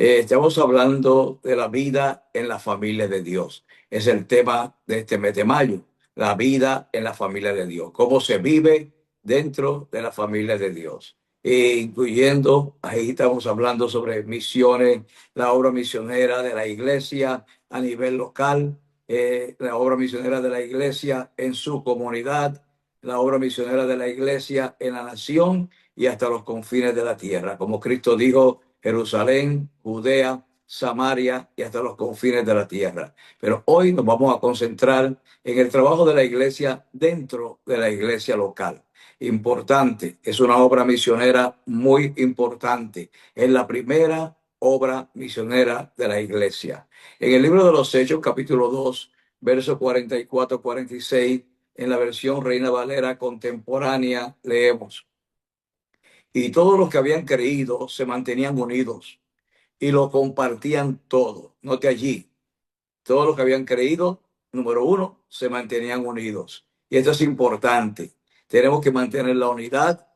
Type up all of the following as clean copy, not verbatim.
Estamos hablando de la vida en la familia de Dios. Es el tema de este mes de mayo, la vida en la familia de Dios, cómo se vive dentro de la familia de Dios. Incluyendo, ahí estamos hablando sobre misiones, la obra misionera de la iglesia a nivel local, la obra misionera de la iglesia en su comunidad, la obra misionera de la iglesia en la nación y hasta los confines de la tierra. Como Cristo dijo, Jerusalén, Judea, Samaria y hasta los confines de la tierra. Pero hoy nos vamos a concentrar en el trabajo de la iglesia dentro de la iglesia local. Importante, es una obra misionera muy importante. Es la primera obra misionera de la iglesia. En el libro de los Hechos, capítulo 2, versos 44-46, en la versión Reina Valera contemporánea, leemos: y todos los que habían creído se mantenían unidos y lo compartían todo. Note allí, todos los que habían creído, número uno, se mantenían unidos. Y esto es importante. Tenemos que mantener la unidad,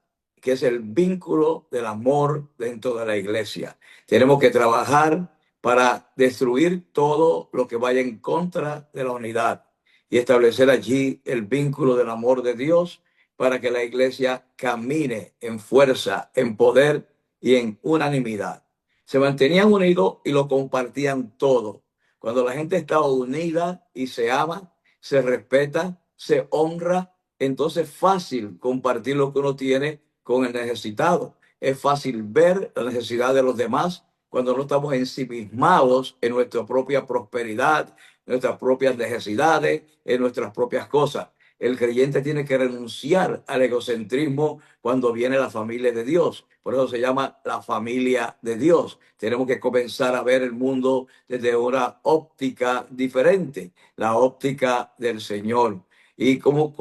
que es el vínculo del amor dentro de la iglesia. Tenemos que trabajar para destruir todo lo que vaya en contra de la unidad y establecer allí el vínculo del amor de Dios para que la iglesia camine en fuerza, en poder y en unanimidad. Se mantenían unidos y lo compartían todo. Cuando la gente está unida y se ama, se respeta, se honra, entonces es fácil compartir lo que uno tiene con el necesitado. Es fácil ver la necesidad de los demás cuando no estamos ensimismados en nuestra propia prosperidad, nuestras propias necesidades, en nuestras propias cosas. El creyente tiene que renunciar al egocentrismo cuando viene la familia de Dios. Por eso se llama la familia de Dios. Tenemos que comenzar a ver el mundo desde una óptica diferente, la óptica del Señor. Y como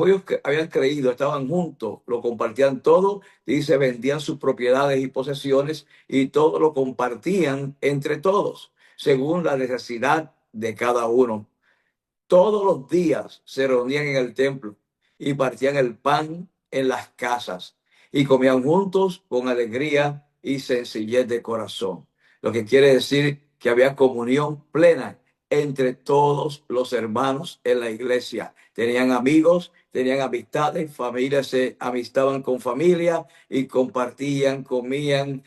ellos habían creído, estaban juntos, lo compartían todo, dice, vendían sus propiedades y posesiones y todo lo compartían entre todos, según la necesidad de cada uno. Todos los días se reunían en el templo y partían el pan en las casas y comían juntos con alegría y sencillez de corazón. Lo que quiere decir que había comunión plena entre todos los hermanos en la iglesia. Tenían amigos, tenían amistades, familias se amistaban con familia y compartían, comían,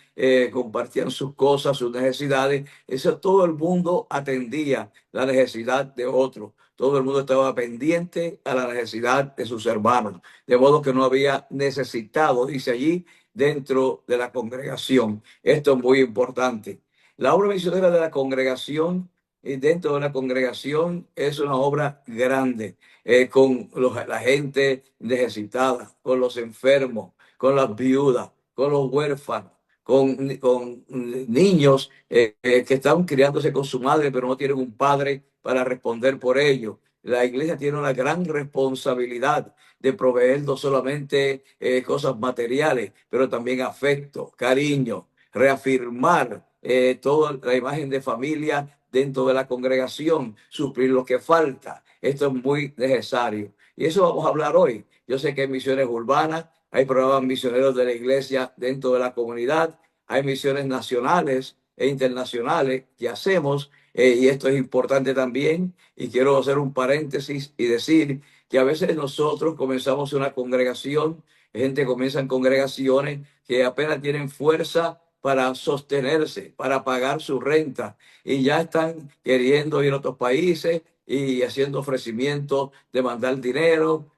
compartían sus cosas, sus necesidades. Eso todo el mundo atendía la necesidad de otro. Todo el mundo estaba pendiente a la necesidad de sus hermanos, de modo que no había necesitado, dice allí, dentro de la congregación. Esto es muy importante. La obra misionera de la congregación, dentro de la congregación, es una obra grande, con la gente necesitada, con los enfermos, con las viudas, con los huérfanos, con niños que están criándose con su madre, pero no tienen un padre para responder por ello. La iglesia tiene una gran responsabilidad de proveer no solamente cosas materiales, pero también afecto, cariño, reafirmar toda la imagen de familia dentro de la congregación, suplir lo que falta. Esto es muy necesario. Y eso vamos a hablar hoy. Yo sé que hay misiones urbanas, hay programas misioneros de la iglesia dentro de la comunidad, hay misiones nacionales e internacionales que hacemos, y esto es importante también. Y quiero hacer un paréntesis y decir que a veces nosotros comenzamos una congregación, gente comienza en congregaciones que apenas tienen fuerza para sostenerse, para pagar su renta, y ya están queriendo ir a otros países y haciendo ofrecimientos de mandar dinero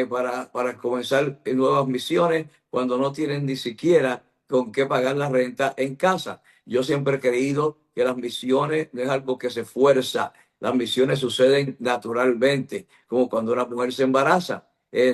para comenzar nuevas misiones cuando no tienen ni siquiera con qué pagar la renta en casa. Yo siempre he creído que las misiones no es algo que se fuerza. Las misiones suceden naturalmente, como cuando una mujer se embaraza.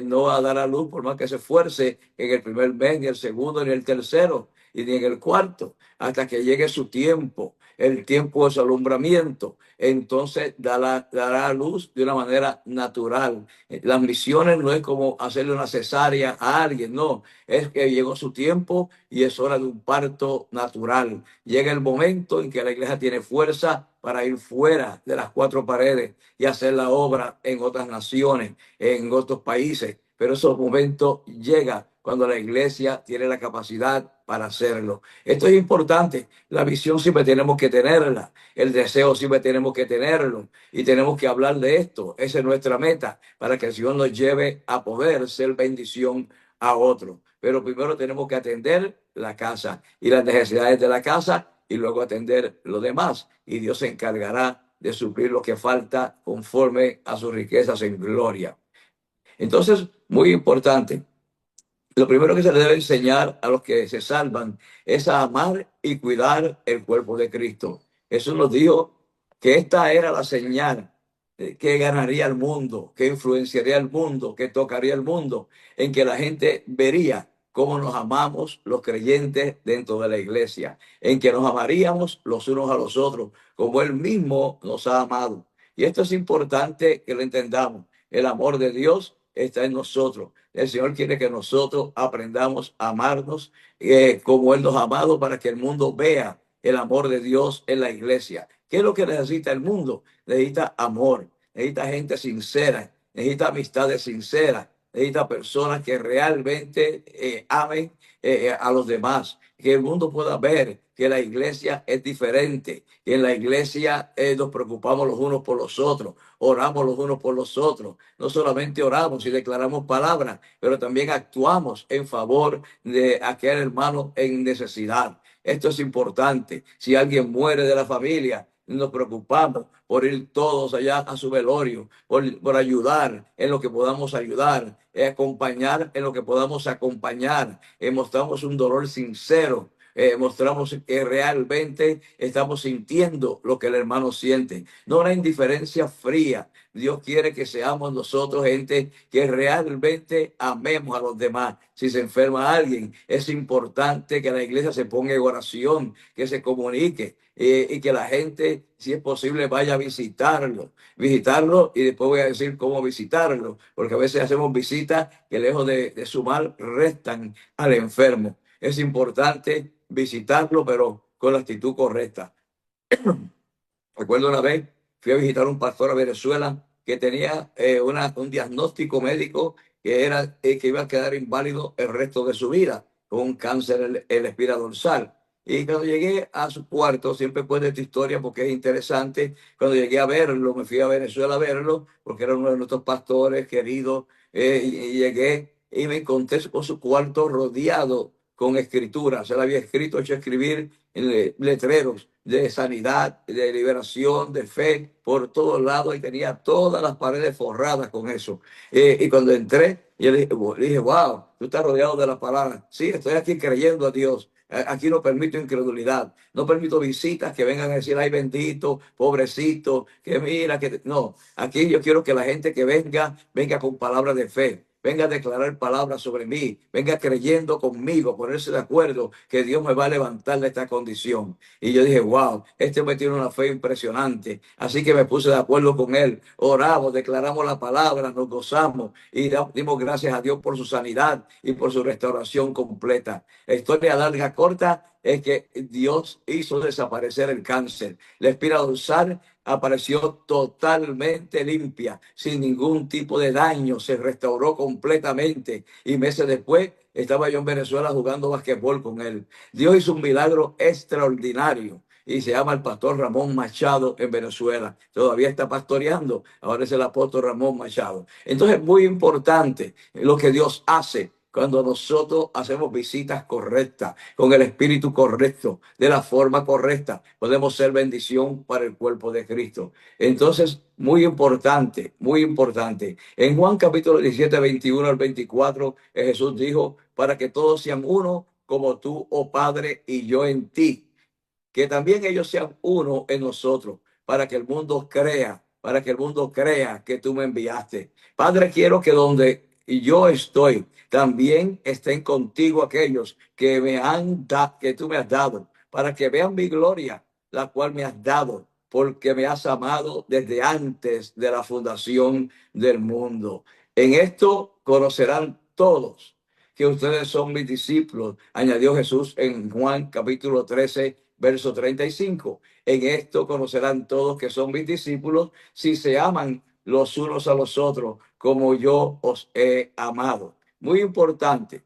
No va a dar a luz por más que se esfuerce en el primer mes, ni el segundo, ni el tercero, y ni en el cuarto, hasta que llegue su tiempo, el tiempo de su alumbramiento. Entonces dará a luz de una manera natural. Las misiones no es como hacerle una cesárea a alguien, no. Es que llegó su tiempo y es hora de un parto natural. Llega el momento en que la iglesia tiene fuerza para ir fuera de las cuatro paredes y hacer la obra en otras naciones, en otros países. Pero esos momentos llegan cuando la iglesia tiene la capacidad para hacerlo. Esto es importante. La visión siempre tenemos que tenerla. El deseo siempre tenemos que tenerlo. Y tenemos que hablar de esto. Esa es nuestra meta, para que el Señor nos lleve a poder ser bendición a otros. Pero primero tenemos que atender la casa y las necesidades de la casa, y luego atender lo demás. Y Dios se encargará de suplir lo que falta conforme a sus riquezas en gloria. Entonces, muy importante, lo primero que se le debe enseñar a los que se salvan es a amar y cuidar el cuerpo de Cristo. Jesús nos dijo que esta era la señal que ganaría el mundo, que influenciaría el mundo, que tocaría el mundo, en que la gente vería cómo nos amamos los creyentes dentro de la iglesia, en que nos amaríamos los unos a los otros, como Él mismo nos ha amado. Y esto es importante que lo entendamos. El amor de Dios está en nosotros. El Señor quiere que nosotros aprendamos a amarnos como Él nos ha amado, para que el mundo vea el amor de Dios en la iglesia. ¿Qué es lo que necesita el mundo? Necesita amor, necesita gente sincera, necesita amistades sinceras, necesita personas que realmente amen a los demás, que el mundo pueda ver que la iglesia es diferente, que en la iglesia nos preocupamos los unos por los otros, oramos los unos por los otros. No solamente oramos y declaramos palabras, pero también actuamos en favor de aquel hermano en necesidad. Esto es importante. Si alguien muere de la familia, nos preocupamos por ir todos allá a su velorio, por ayudar en lo que podamos ayudar, acompañar en lo que podamos acompañar. Mostramos un dolor sincero. Mostramos que realmente estamos sintiendo lo que el hermano siente, no una indiferencia fría. Dios quiere que seamos nosotros gente que realmente amemos a los demás. Si se enferma alguien, es importante que la iglesia se ponga en oración, que se comunique y que la gente, si es posible, vaya a visitarlo, y después voy a decir cómo visitarlo, porque a veces hacemos visitas que lejos de sumar, restan al enfermo. Es importante visitarlo, pero con la actitud correcta. Recuerdo una vez, fui a visitar a un pastor a Venezuela que tenía un diagnóstico médico que era que iba a quedar inválido el resto de su vida, con un cáncer en la espina dorsal. Y cuando llegué a su cuarto, siempre cuento esta historia porque es interesante. Cuando llegué a verlo, me fui a Venezuela a verlo, porque era uno de nuestros pastores queridos, y llegué y me encontré con su cuarto rodeado con escrituras. Él había hecho escribir letreros de sanidad, de liberación, de fe, por todos lados, y tenía todas las paredes forradas con eso. Y cuando entré, yo le dije, wow, tú estás rodeado de la palabra. Sí, estoy aquí creyendo a Dios. Aquí no permito incredulidad, no permito visitas que vengan a decir, ay bendito, pobrecito, que mira, que no, aquí yo quiero que la gente que venga con palabras de fe, venga a declarar palabras sobre mí, venga creyendo conmigo, ponerse de acuerdo que Dios me va a levantar de esta condición. Y yo dije, wow, este me tiene una fe impresionante. Así que me puse de acuerdo con él, oramos, declaramos la palabra, nos gozamos y dimos gracias a Dios por su sanidad y por su restauración completa. La historia larga, corta, es que Dios hizo desaparecer el cáncer. La espina dorsal apareció totalmente limpia, sin ningún tipo de daño, se restauró completamente, y meses después estaba yo en Venezuela jugando basquetbol con él. Dios hizo un milagro extraordinario y se llama el pastor Ramón Machado en Venezuela. Todavía está pastoreando, ahora es el apóstol Ramón Machado. Entonces, muy importante lo que Dios hace cuando nosotros hacemos visitas correctas, con el espíritu correcto, de la forma correcta, podemos ser bendición para el cuerpo de Cristo. Entonces, muy importante, muy importante. En Juan capítulo 17, 21 al 24, Jesús dijo, para que todos sean uno, como tú, oh Padre, y yo en ti, que también ellos sean uno en nosotros, para que el mundo crea que tú me enviaste. Padre, quiero que donde yo estoy, también estén contigo aquellos que tú me has dado, para que vean mi gloria, la cual me has dado, porque me has amado desde antes de la fundación del mundo. En esto conocerán todos que ustedes son mis discípulos, añadió Jesús en Juan capítulo 13, verso 35. En esto conocerán todos que son mis discípulos, si se aman los unos a los otros, como yo os he amado. Muy importante,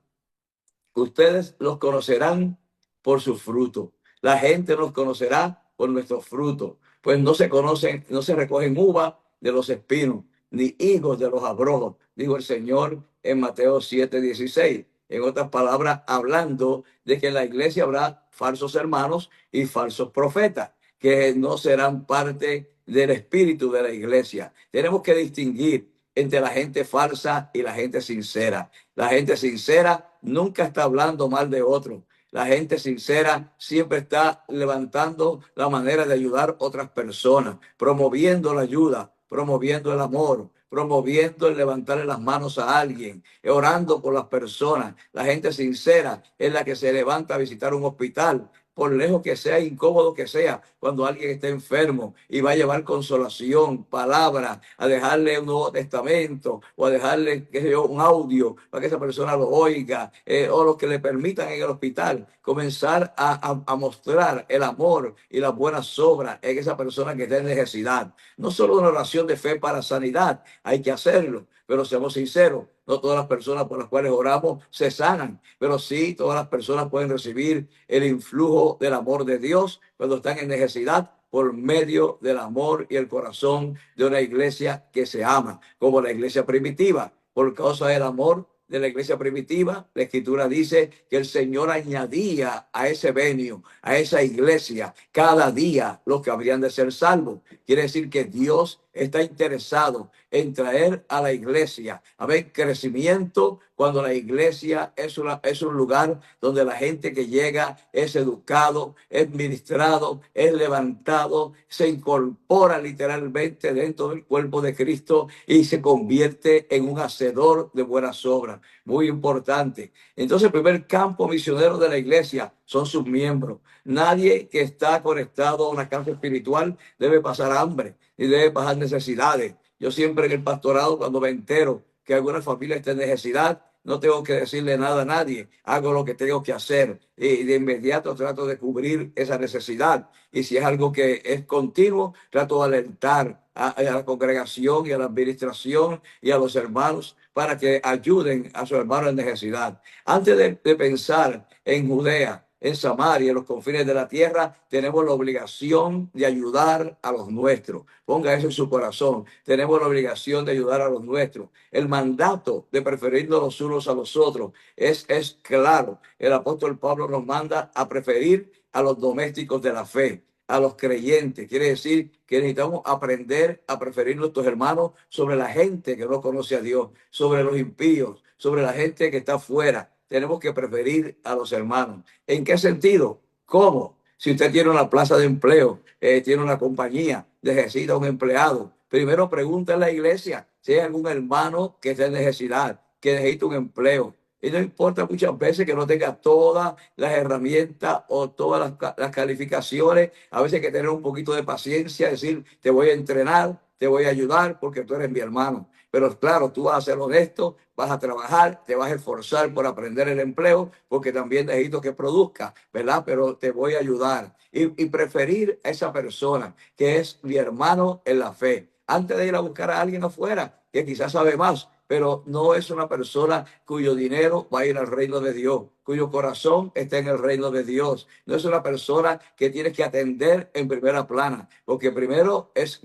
ustedes los conocerán por su fruto. La gente nos conocerá por nuestros frutos, pues no se conocen, no se recogen uvas de los espinos, ni higos de los abrojos, dijo el Señor en Mateo 7:16. En otras palabras, hablando de que en la iglesia habrá falsos hermanos y falsos profetas, que no serán parte del espíritu de la iglesia. Tenemos que distinguir entre la gente falsa y la gente sincera. La gente sincera nunca está hablando mal de otro. La gente sincera siempre está levantando la manera de ayudar a otras personas, promoviendo la ayuda, promoviendo el amor, promoviendo el levantarle las manos a alguien, orando por las personas. La gente sincera es la que se levanta a visitar un hospital, por lejos que sea, incómodo que sea, cuando alguien está enfermo y va a llevar consolación, palabra, a dejarle un Nuevo Testamento o a dejarle, qué sé yo, un audio para que esa persona lo oiga, o lo que le permitan en el hospital, comenzar a mostrar el amor y las buenas obras en esa persona que está en necesidad. No solo una oración de fe para sanidad, hay que hacerlo, pero seamos sinceros, no todas las personas por las cuales oramos se sanan, pero sí todas las personas pueden recibir el influjo del amor de Dios cuando están en necesidad por medio del amor y el corazón de una iglesia que se ama, como la iglesia primitiva. Por causa del amor de la iglesia primitiva, la escritura dice que el Señor añadía a ese venio, a esa iglesia, cada día los que habrían de ser salvos. Quiere decir que Dios está interesado en traer a la iglesia a ver crecimiento cuando la iglesia es un lugar donde la gente que llega es educado, es ministrado, es levantado, se incorpora literalmente dentro del cuerpo de Cristo y se convierte en un hacedor de buenas obras. Muy importante. Entonces, el primer campo misionero de la iglesia son sus miembros. Nadie que está conectado a una casa espiritual debe pasar hambre y debe pasar necesidades. Yo siempre en el pastorado, cuando me entero que alguna familia está en necesidad, no tengo que decirle nada a nadie, hago lo que tengo que hacer y de inmediato trato de cubrir esa necesidad. Y si es algo que es continuo, trato de alentar a la congregación y a la administración y a los hermanos para que ayuden a su hermano en necesidad. Antes de pensar en Judea, en Samaria, en los confines de la tierra, tenemos la obligación de ayudar a los nuestros. Ponga eso en su corazón. Tenemos la obligación de ayudar a los nuestros. El mandato de preferirnos los unos a los otros es claro. El apóstol Pablo nos manda a preferir a los domésticos de la fe, a los creyentes. Quiere decir que necesitamos aprender a preferir nuestros hermanos sobre la gente que no conoce a Dios, sobre los impíos, sobre la gente que está afuera. Tenemos que preferir a los hermanos. ¿En qué sentido? ¿Cómo? Si usted tiene una plaza de empleo, tiene una compañía, necesita un empleado, primero pregunta en la iglesia si hay algún hermano que esté en necesidad, que necesita un empleo. Y no importa muchas veces que no tenga todas las herramientas o todas las calificaciones. A veces hay que tener un poquito de paciencia, decir, te voy a entrenar, te voy a ayudar porque tú eres mi hermano. Pero claro, tú vas a ser honesto, vas a trabajar, te vas a esforzar por aprender el empleo, porque también necesito que produzca, ¿verdad? Pero te voy a ayudar. Y preferir a esa persona que es mi hermano en la fe, antes de ir a buscar a alguien afuera que quizás sabe más, pero no es una persona cuyo dinero va a ir al reino de Dios, cuyo corazón está en el reino de Dios. No es una persona que tienes que atender en primera plana, porque primero es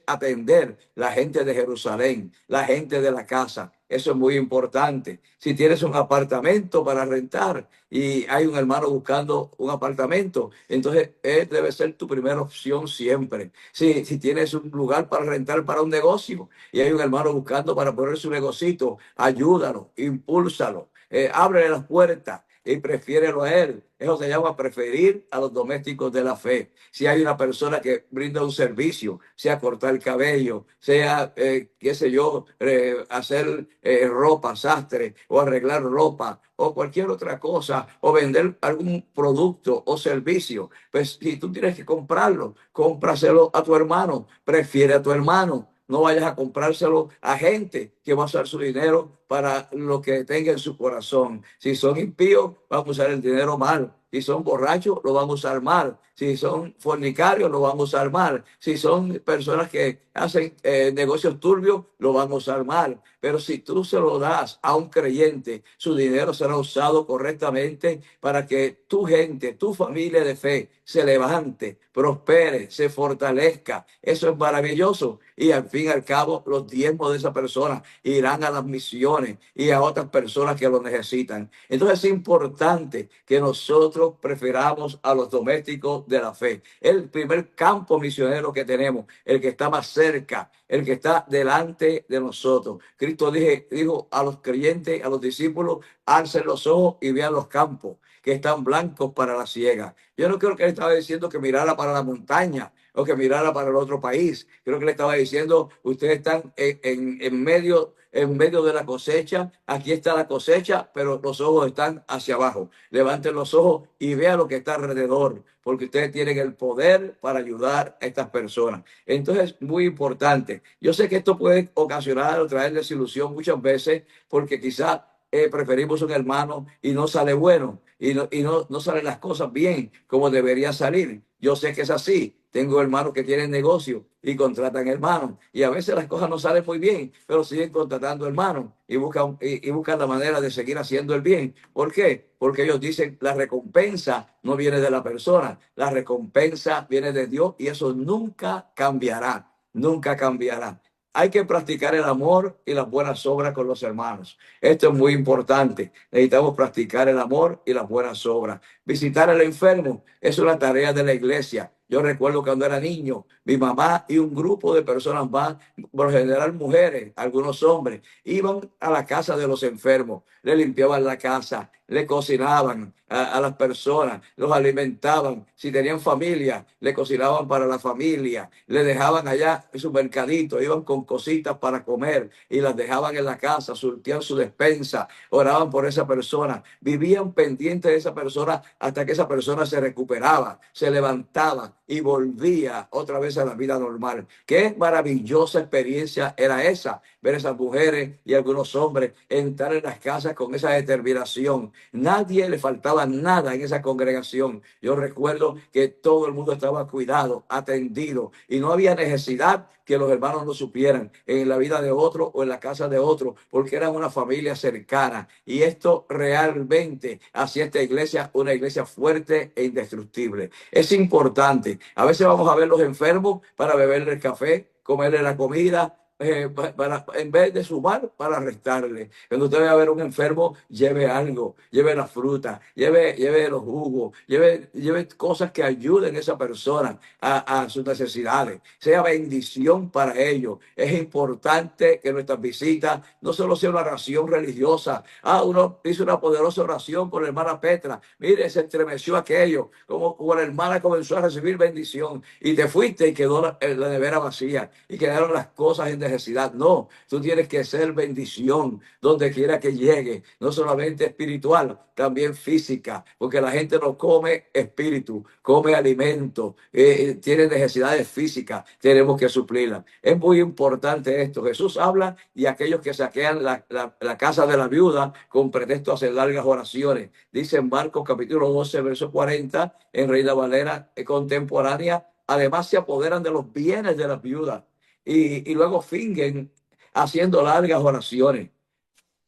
atender la gente de Jerusalén, la gente de la casa. Eso es muy importante. Si tienes un apartamento para rentar y hay un hermano buscando un apartamento, entonces él debe ser tu primera opción siempre. Si tienes un lugar para rentar para un negocio y hay un hermano buscando para poner su negocito, ayúdalo, impúlsalo, ábrele las puertas y prefiérelo a él. Eso se llama preferir a los domésticos de la fe. Si hay una persona que brinda un servicio, sea cortar el cabello, sea, qué sé yo, hacer ropa, sastre, o arreglar ropa, o cualquier otra cosa, o vender algún producto o servicio, pues si tú tienes que comprarlo, cómpraselo a tu hermano, prefiere a tu hermano. No vayas a comprárselo a gente que va a usar su dinero para lo que tenga en su corazón. Si son impíos, van a usar el dinero mal. Si son borrachos, lo van a usar mal. Si son fornicarios, lo van a usar mal. Si son personas que hacen negocios turbios, lo van a usar mal. Pero si tú se lo das a un creyente, su dinero será usado correctamente para que tu gente, tu familia de fe se levante, prospere, se fortalezca. Eso es maravilloso. Y al fin y al cabo, los diezmos de esa persona irán a las misiones y a otras personas que lo necesitan. Entonces es importante que nosotros prefiramos a los domésticos de la fe. El primer campo misionero que tenemos, el que está más cerca, el que está delante de nosotros. Cristo dijo a los creyentes, a los discípulos, alcen los ojos y vean los campos que están blancos para la siega. Yo no creo que él estaba diciendo que mirara para la montaña o que mirara para el otro país. Creo que le estaba diciendo, ustedes están en medio de la cosecha, aquí está la cosecha, pero los ojos están hacia abajo. Levanten los ojos y vean lo que está alrededor, porque ustedes tienen el poder para ayudar a estas personas. Entonces, muy importante. Yo sé que esto puede ocasionar o traer desilusión muchas veces, porque quizás preferimos un hermano y no sale bueno y no salen las cosas bien como debería salir. Yo sé que es así. Tengo hermanos que tienen negocio y contratan hermanos y a veces las cosas no salen muy bien, pero siguen contratando hermanos y buscan la manera de seguir haciendo el bien. ¿Por qué? Porque ellos dicen la recompensa no viene de la persona, la recompensa viene de Dios y eso nunca cambiará, nunca cambiará. Hay que practicar el amor y las buenas obras con los hermanos. Esto es muy importante. Necesitamos practicar el amor y las buenas obras. Visitar al enfermo es una tarea de la iglesia. Yo recuerdo cuando era niño, mi mamá y un grupo de personas más, por lo general mujeres, algunos hombres, iban a la casa de los enfermos, le limpiaban la casa, le cocinaban a las personas, los alimentaban. Si tenían familia, le cocinaban para la familia, le dejaban allá en su mercadito, iban con cositas para comer y las dejaban en la casa, surtían su despensa, oraban por esa persona, vivían pendientes de esa persona hasta que esa persona se recuperaba, se levantaba y volvía otra vez a la vida normal. Qué maravillosa experiencia era esa, ver esas mujeres y algunos hombres entrar en las casas con esa determinación. Nadie le faltaba nada en esa congregación. Yo recuerdo que todo el mundo estaba cuidado, atendido y no había necesidad que los hermanos no supieran en la vida de otro o en la casa de otro, porque eran una familia cercana. Y esto realmente hacía esta iglesia una iglesia fuerte e indestructible. Es importante. A veces vamos a ver los enfermos para beberle el café, comerle la comida, en vez de sumar, para restarle. Cuando usted vaya a ver un enfermo, lleve algo, lleve la fruta, lleve los jugos, lleve cosas que ayuden a esa persona a sus necesidades, sea bendición para ellos. Es importante que nuestras visitas no solo sea una oración religiosa. Uno hizo una poderosa oración por la hermana Petra. Mire, se estremeció aquello, como la hermana comenzó a recibir bendición y te fuiste y quedó la nevera vacía y quedaron las cosas en necesidad. No, tú tienes que ser bendición donde quiera que llegue, no solamente espiritual, también física, porque la gente no come espíritu, come alimento, tiene necesidades físicas, tenemos que suplirlas. Es muy importante esto. Jesús habla y aquellos que saquean la casa de la viuda con pretexto a hacer largas oraciones. Dice en Marcos capítulo 12, verso 40, en Reina Valera contemporánea, además se apoderan de los bienes de las viudas y luego fingen haciendo largas oraciones,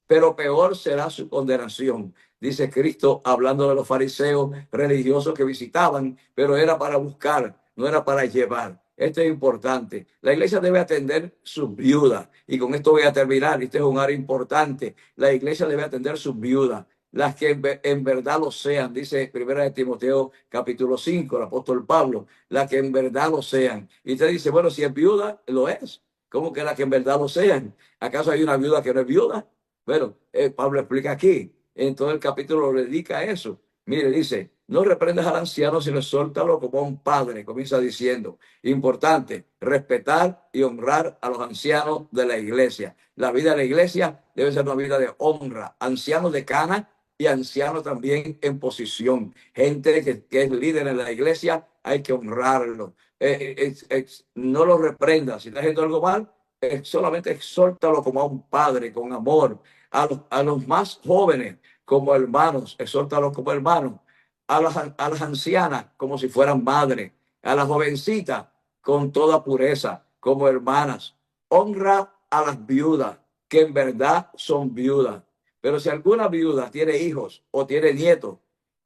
pero peor será su condenación. Dice Cristo hablando de los fariseos religiosos que visitaban, pero era para buscar, no era para llevar. Esto es importante. La iglesia debe atender sus viudas. Y con esto voy a terminar. Este es un área importante. La iglesia debe atender sus viudas, las que en verdad lo sean. Dice Primera de Timoteo capítulo 5, el apóstol Pablo, las que en verdad lo sean. Y usted dice, bueno, si es viuda, lo es. ¿Cómo que las que en verdad lo sean? ¿Acaso hay una viuda que no es viuda? Bueno, Pablo explica aquí, en todo el capítulo lo dedica a eso. Mire, dice, no reprendas al anciano, sino exhórtalo como a un padre, comienza diciendo. Importante, respetar y honrar a los ancianos de la iglesia. La vida de la iglesia debe ser una vida de honra. Ancianos de cana y ancianos también en posición. Gente que es líder en la iglesia, hay que honrarlo. No lo reprendas. Si está haciendo algo mal, solamente exhórtalo como a un padre, con amor. A los más jóvenes como hermanos, exhórtalos como hermanos. a las ancianas como si fueran madres, a las jovencitas con toda pureza, como hermanas. Honra a las viudas, que en verdad son viudas. Pero si alguna viuda tiene hijos o tiene nietos,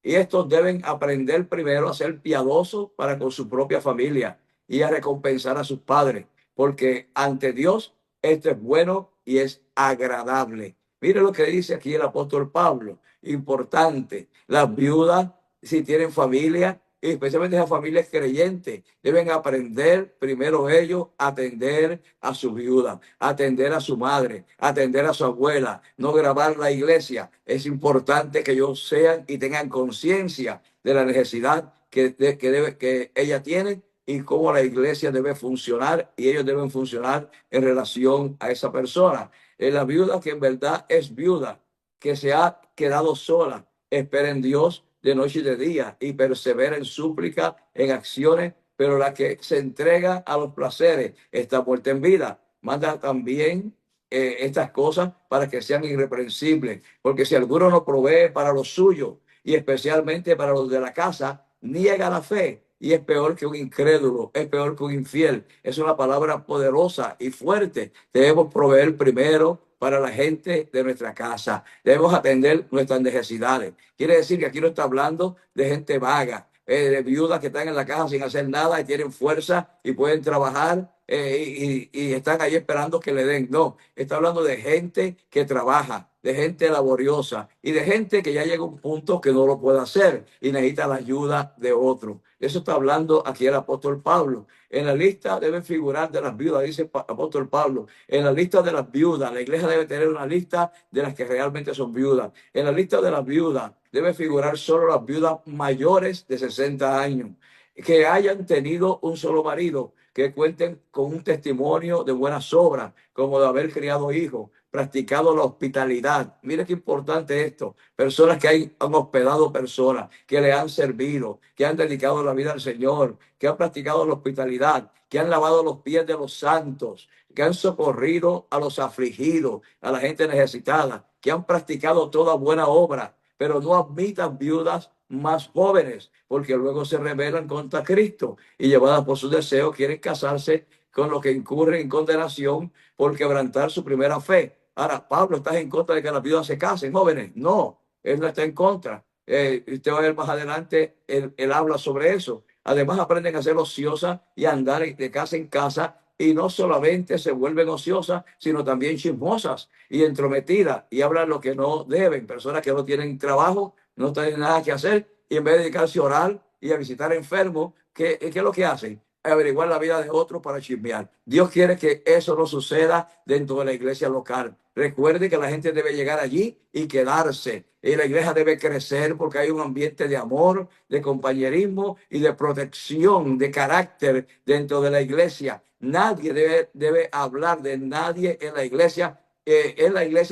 y estos deben aprender primero a ser piadosos para con su propia familia y a recompensar a sus padres, porque ante Dios esto es bueno y es agradable. Mire lo que dice aquí el apóstol Pablo, importante, las viudas, si tienen familia, y especialmente esas familias creyentes, deben aprender primero ellos a atender a su viuda, atender a su madre, atender a su abuela, no grabar la iglesia. Es importante que ellos sean y tengan conciencia de la necesidad que ella tiene y cómo la iglesia debe funcionar y ellos deben funcionar en relación a esa persona. La viuda que en verdad es viuda, que se ha quedado sola, espera en Dios de noche y de día y persevera en súplica, en acciones, pero la que se entrega a los placeres está muerta en vida. Manda también estas cosas para que sean irreprensibles, porque si alguno no provee para los suyos y especialmente para los de la casa, niega la fe y es peor que un incrédulo, es peor que un infiel. Es una palabra poderosa y fuerte. Debemos proveer primero para la gente de nuestra casa. Debemos atender nuestras necesidades. Quiere decir que aquí no está hablando de gente vaga, de viudas que están en la casa sin hacer nada y tienen fuerza y pueden trabajar y están ahí esperando que le den. No, está hablando de gente que trabaja, de gente laboriosa y de gente que ya llega a un punto que no lo puede hacer y necesita la ayuda de otro. Eso está hablando aquí el apóstol Pablo. En la lista deben figurar de las viudas, dice el apóstol Pablo. En la lista de las viudas, la iglesia debe tener una lista de las que realmente son viudas. En la lista de las viudas debe figurar solo las viudas mayores de 60 años, que hayan tenido un solo marido, que cuenten con un testimonio de buenas obras, como de haber criado hijos, practicado la hospitalidad. Mire qué importante esto. Personas que han hospedado personas, que le han servido, que han dedicado la vida al Señor, que han practicado la hospitalidad, que han lavado los pies de los santos, que han socorrido a los afligidos, a la gente necesitada, que han practicado toda buena obra, pero no admitan viudas más jóvenes, porque luego se rebelan contra Cristo y llevadas por sus deseos quieren casarse con los que incurren en condenación por quebrantar su primera fe. Ahora, Pablo, ¿estás en contra de que las viudas se casen, jóvenes? No, él no está en contra. Usted va a ver más adelante, él habla sobre eso. Además, aprenden a ser ociosas y a andar de casa en casa, y no solamente se vuelven ociosas, sino también chismosas y entrometidas y hablan lo que no deben. Personas que no tienen trabajo, no tienen nada que hacer y en vez de dedicarse a orar y a visitar enfermos, ¿qué es lo que hacen? Averiguar la vida de otros para chismear. Dios quiere que eso no suceda dentro de la iglesia local. Recuerde que la gente debe llegar allí y quedarse. Y la iglesia debe crecer porque hay un ambiente de amor, de compañerismo y de protección, de carácter dentro de la iglesia. Nadie debe hablar de nadie en la iglesia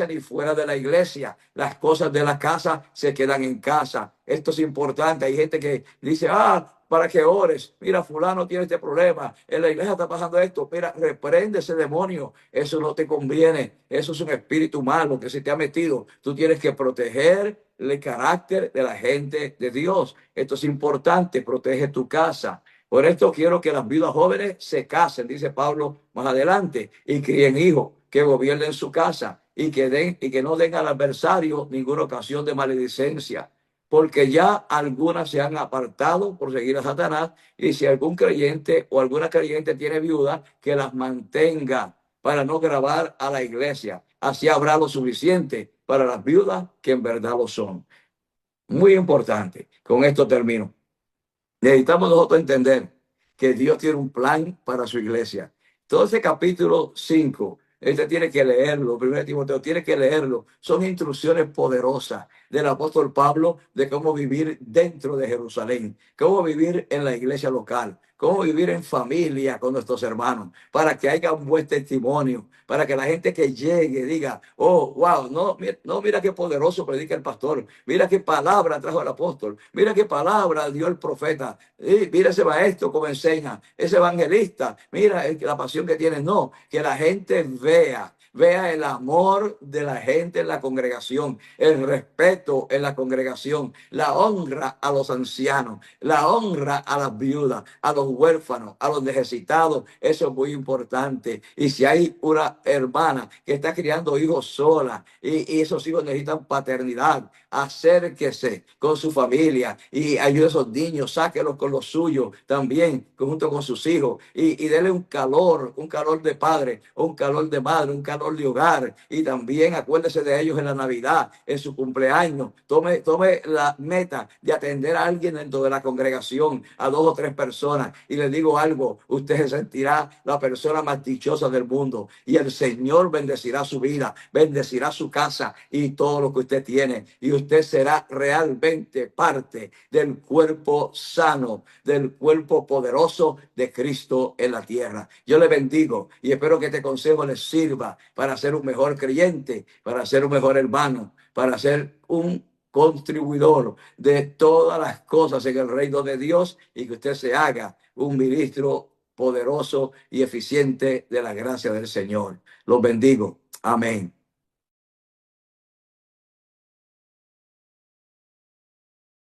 ni fuera de la iglesia. Las cosas de la casa se quedan en casa. Esto es importante. Hay gente que dice, para que ores. Mira, fulano tiene este problema. En la iglesia está pasando esto. Mira, reprende ese demonio. Eso no te conviene. Eso es un espíritu malo que se te ha metido. Tú tienes que proteger el carácter de la gente de Dios. Esto es importante. Protege tu casa. Por esto quiero que las viudas jóvenes se casen, dice Pablo más adelante, y críen hijos, que gobiernen su casa y que no den al adversario ninguna ocasión de maledicencia, porque ya algunas se han apartado por seguir a Satanás, y si algún creyente o alguna creyente tiene viuda, que las mantenga para no gravar a la iglesia. Así habrá lo suficiente para las viudas que en verdad lo son. Muy importante. Con esto termino. Necesitamos nosotros entender que Dios tiene un plan para su iglesia. Todo ese capítulo 5, este tiene que leerlo, 1 Timoteo tiene que leerlo. Son instrucciones poderosas del apóstol Pablo de cómo vivir dentro de Jerusalén, cómo vivir en la iglesia local, cómo vivir en familia con nuestros hermanos, para que haya un buen testimonio, para que la gente que llegue diga, oh, wow, no, mira qué poderoso predica el pastor, mira qué palabra trajo el apóstol, mira qué palabra dio el profeta, mira ese maestro cómo enseña, ese evangelista, mira la pasión que tiene. No, que la gente vea vea el amor de la gente en la congregación, el respeto en la congregación, la honra a los ancianos, la honra a las viudas, a los huérfanos, a los necesitados. Eso es muy importante. Y si hay una hermana que está criando hijos sola y esos hijos necesitan paternidad, acérquese con su familia y ayude a esos niños, sáquelos con los suyos también, junto con sus hijos, y dele un calor de padre, un calor de madre, un calor de hogar. Y también acuérdese de ellos en la Navidad, en su cumpleaños. Tome la meta de atender a alguien dentro de la congregación, a 2 o 3 personas. Y le digo algo, usted se sentirá la persona más dichosa del mundo. Y el Señor bendecirá su vida, bendecirá su casa y todo lo que usted tiene. Y usted será realmente parte del cuerpo sano, del cuerpo poderoso de Cristo en la tierra. Yo le bendigo y espero que este consejo les sirva para ser un mejor creyente, para ser un mejor hermano, para ser un contribuidor de todas las cosas en el reino de Dios, y que usted se haga un ministro poderoso y eficiente de la gracia del Señor. Los bendigo. Amén.